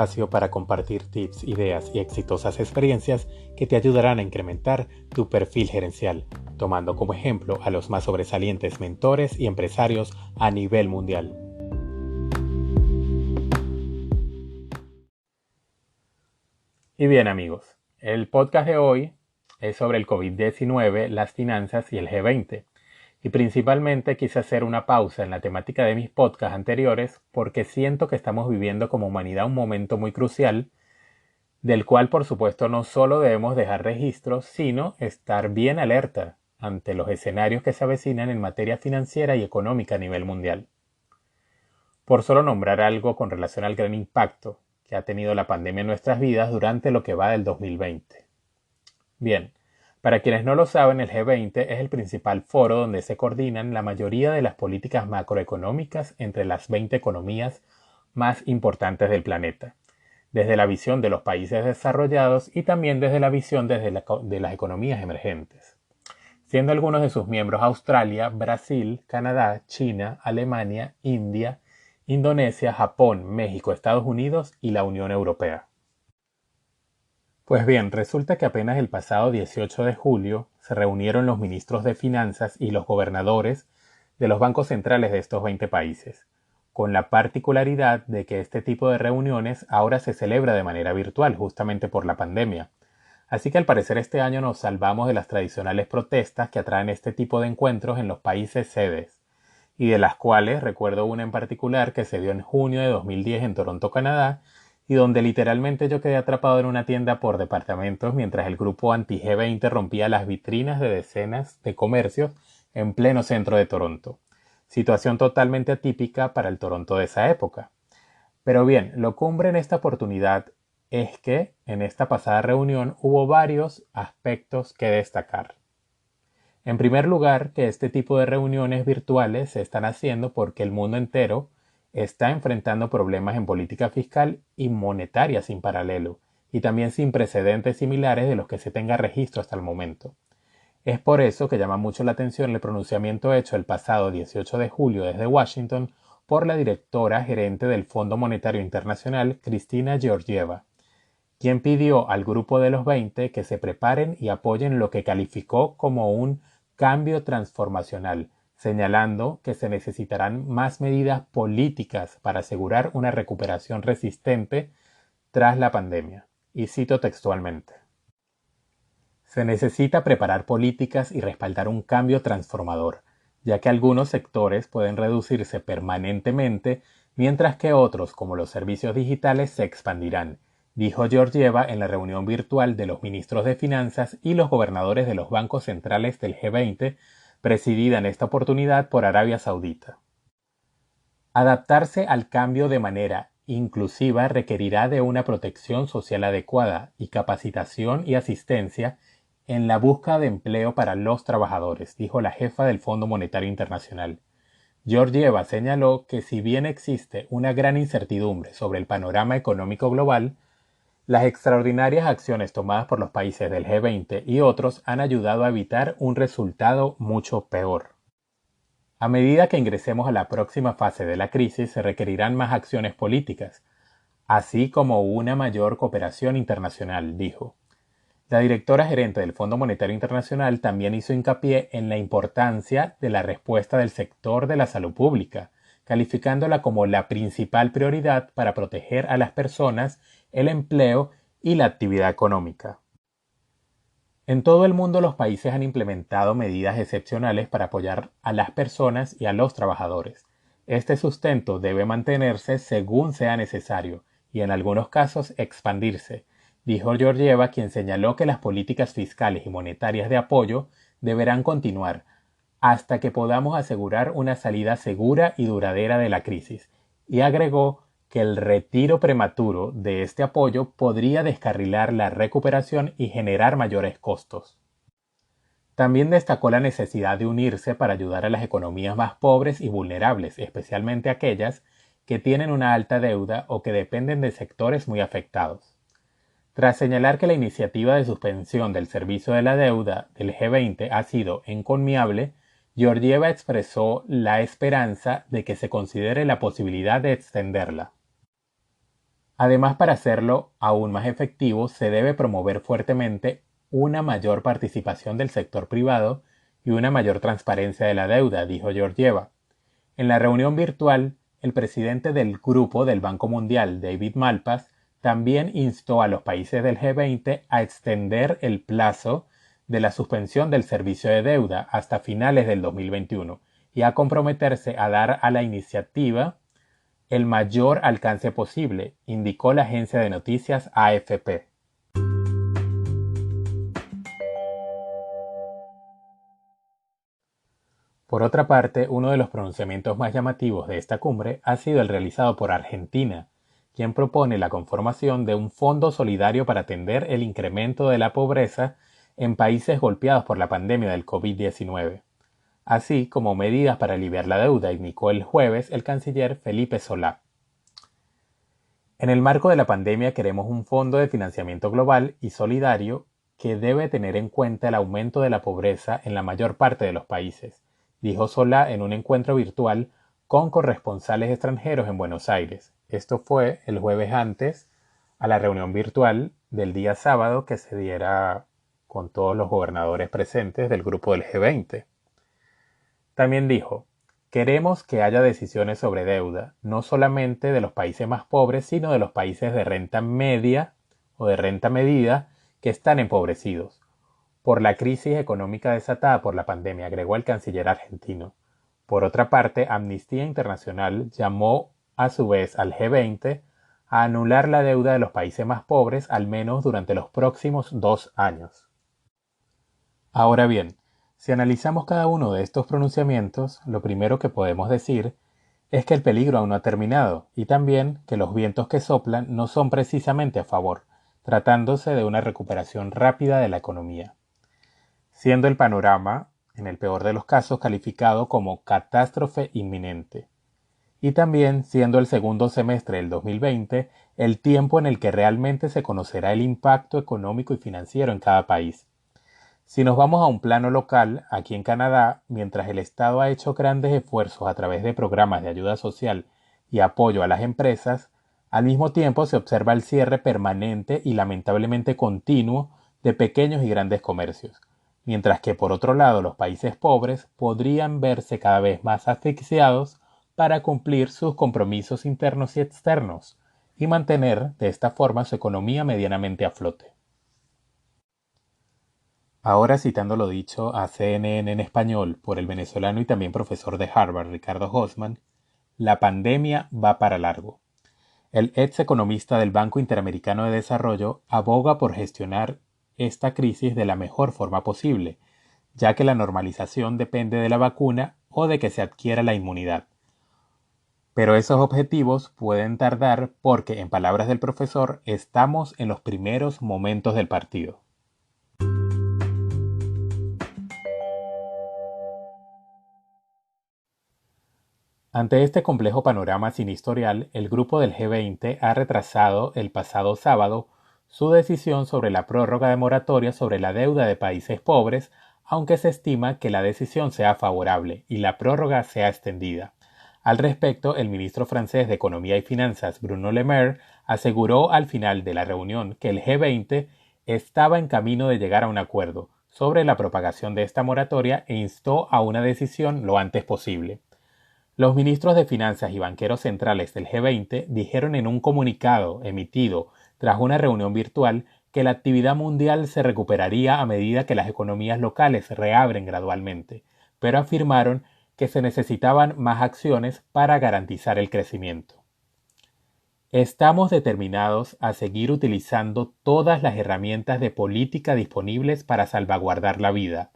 Espacio para compartir tips, ideas y exitosas experiencias que te ayudarán a incrementar tu perfil gerencial, tomando como ejemplo a los más sobresalientes mentores y empresarios a nivel mundial. Y bien amigos, el podcast de hoy es sobre el COVID-19, las finanzas y el G20. Y principalmente quise hacer una pausa en la temática de mis podcasts anteriores porque siento que estamos viviendo como humanidad un momento muy crucial del cual por supuesto no solo debemos dejar registros, sino estar bien alerta ante los escenarios que se avecinan en materia financiera y económica a nivel mundial. Por solo nombrar algo con relación al gran impacto que ha tenido la pandemia en nuestras vidas durante lo que va del 2020. Bien, para quienes no lo saben, el G20 es el principal foro donde se coordinan la mayoría de las políticas macroeconómicas entre las 20 economías más importantes del planeta, desde la visión de los países desarrollados y también desde la visión de las economías emergentes, siendo algunos de sus miembros Australia, Brasil, Canadá, China, Alemania, India, Indonesia, Japón, México, Estados Unidos y la Unión Europea. Pues bien, resulta que apenas el pasado 18 de julio se reunieron los ministros de Finanzas y los gobernadores de los bancos centrales de estos 20 países, con la particularidad de que este tipo de reuniones ahora se celebra de manera virtual justamente por la pandemia. Así que al parecer este año nos salvamos de las tradicionales protestas que atraen este tipo de encuentros en los países sedes, y de las cuales recuerdo una en particular que se dio en junio de 2010 en Toronto, Canadá, y donde literalmente yo quedé atrapado en una tienda por departamentos mientras el grupo anti-G20 rompía las vitrinas de decenas de comercios en pleno centro de Toronto. Situación totalmente atípica para el Toronto de esa época. Pero bien, lo cumbre en esta oportunidad es que en esta pasada reunión hubo varios aspectos que destacar. En primer lugar, que este tipo de reuniones virtuales se están haciendo porque el mundo entero está enfrentando problemas en política fiscal y monetaria sin paralelo, y también sin precedentes similares de los que se tenga registro hasta el momento. Es por eso que llama mucho la atención el pronunciamiento hecho el pasado 18 de julio desde Washington por la directora gerente del Fondo Monetario Internacional, Cristina Georgieva, quien pidió al grupo de los 20 que se preparen y apoyen lo que calificó como un cambio transformacional, señalando que se necesitarán más medidas políticas para asegurar una recuperación resistente tras la pandemia. Y cito textualmente: se necesita preparar políticas y respaldar un cambio transformador, ya que algunos sectores pueden reducirse permanentemente, mientras que otros, como los servicios digitales, se expandirán, dijo Georgieva en la reunión virtual de los ministros de Finanzas y los gobernadores de los bancos centrales del G20, presidida en esta oportunidad por Arabia Saudita. Adaptarse al cambio de manera inclusiva requerirá de una protección social adecuada y capacitación y asistencia en la búsqueda de empleo para los trabajadores, dijo la jefa del Fondo Monetario Internacional. Georgieva señaló que si bien existe una gran incertidumbre sobre el panorama económico global, las extraordinarias acciones tomadas por los países del G20 y otros han ayudado a evitar un resultado mucho peor. A medida que ingresemos a la próxima fase de la crisis, se requerirán más acciones políticas, así como una mayor cooperación internacional, dijo. La directora gerente del Fondo Monetario Internacional también hizo hincapié en la importancia de la respuesta del sector de la salud pública, calificándola como la principal prioridad para proteger a las personas, el empleo y la actividad económica. En todo el mundo los países han implementado medidas excepcionales para apoyar a las personas y a los trabajadores. Este sustento debe mantenerse según sea necesario y en algunos casos expandirse, dijo Georgieva, quien señaló que las políticas fiscales y monetarias de apoyo deberán continuar hasta que podamos asegurar una salida segura y duradera de la crisis, y agregó que el retiro prematuro de este apoyo podría descarrilar la recuperación y generar mayores costos. También destacó la necesidad de unirse para ayudar a las economías más pobres y vulnerables, especialmente aquellas que tienen una alta deuda o que dependen de sectores muy afectados. Tras señalar que la iniciativa de suspensión del servicio de la deuda del G20 ha sido encomiable, Georgieva expresó la esperanza de que se considere la posibilidad de extenderla. Además, para hacerlo aún más efectivo, se debe promover fuertemente una mayor participación del sector privado y una mayor transparencia de la deuda, dijo Georgieva. En la reunión virtual, el presidente del Grupo del Banco Mundial, David Malpass, también instó a los países del G20 a extender el plazo de la suspensión del servicio de deuda hasta finales del 2021 y a comprometerse a dar a la iniciativa el mayor alcance posible, indicó la agencia de noticias AFP. Por otra parte, uno de los pronunciamientos más llamativos de esta cumbre ha sido el realizado por Argentina, quien propone la conformación de un fondo solidario para atender el incremento de la pobreza en países golpeados por la pandemia del COVID-19, así como medidas para aliviar la deuda, indicó el jueves el canciller Felipe Solá. En el marco de la pandemia queremos un fondo de financiamiento global y solidario que debe tener en cuenta el aumento de la pobreza en la mayor parte de los países, dijo Solá en un encuentro virtual con corresponsales extranjeros en Buenos Aires. Esto fue el jueves antes a la reunión virtual del día sábado que se diera con todos los gobernadores presentes del grupo del G20. También dijo: queremos que haya decisiones sobre deuda, no solamente de los países más pobres, sino de los países de renta media o de renta medida que están empobrecidos por la crisis económica desatada por la pandemia, agregó el canciller argentino. Por otra parte, Amnistía Internacional llamó a su vez al G20 a anular la deuda de los países más pobres al menos durante los próximos 2 años. Ahora bien, si analizamos cada uno de estos pronunciamientos, lo primero que podemos decir es que el peligro aún no ha terminado y también que los vientos que soplan no son precisamente a favor, tratándose de una recuperación rápida de la economía, siendo el panorama, en el peor de los casos, calificado como catástrofe inminente, y también siendo el segundo semestre del 2020 el tiempo en el que realmente se conocerá el impacto económico y financiero en cada país. Si nos vamos a un plano local, aquí en Canadá, mientras el Estado ha hecho grandes esfuerzos a través de programas de ayuda social y apoyo a las empresas, al mismo tiempo se observa el cierre permanente y lamentablemente continuo de pequeños y grandes comercios, mientras que por otro lado los países pobres podrían verse cada vez más asfixiados para cumplir sus compromisos internos y externos y mantener de esta forma su economía medianamente a flote. Ahora, citando lo dicho a CNN en español por el venezolano y también profesor de Harvard, Ricardo Hoffman, la pandemia va para largo. El ex economista del Banco Interamericano de Desarrollo aboga por gestionar esta crisis de la mejor forma posible, ya que la normalización depende de la vacuna o de que se adquiera la inmunidad. Pero esos objetivos pueden tardar porque, en palabras del profesor, estamos en los primeros momentos del partido. Ante este complejo panorama sin historial, el grupo del G20 ha retrasado el pasado sábado su decisión sobre la prórroga de moratoria sobre la deuda de países pobres, aunque se estima que la decisión sea favorable y la prórroga sea extendida. Al respecto, el ministro francés de Economía y Finanzas, Bruno Le Maire, aseguró al final de la reunión que el G20 estaba en camino de llegar a un acuerdo sobre la propagación de esta moratoria e instó a una decisión lo antes posible. Los ministros de Finanzas y banqueros centrales del G20 dijeron en un comunicado emitido tras una reunión virtual que la actividad mundial se recuperaría a medida que las economías locales reabren gradualmente, pero afirmaron que se necesitaban más acciones para garantizar el crecimiento. Estamos determinados a seguir utilizando todas las herramientas de política disponibles para salvaguardar la vida,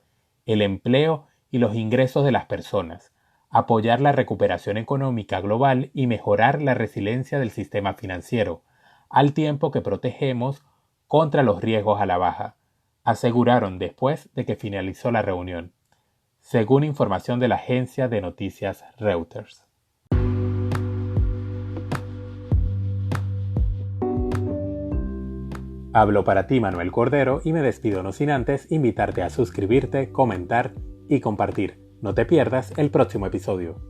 el empleo y los ingresos de las personas, apoyar la recuperación económica global y mejorar la resiliencia del sistema financiero, al tiempo que protegemos contra los riesgos a la baja, aseguraron después de que finalizó la reunión, según información de la agencia de noticias Reuters. Hablo para ti, Manuel Cordero, y me despido no sin antes invitarte a suscribirte, comentar y compartir. No te pierdas el próximo episodio.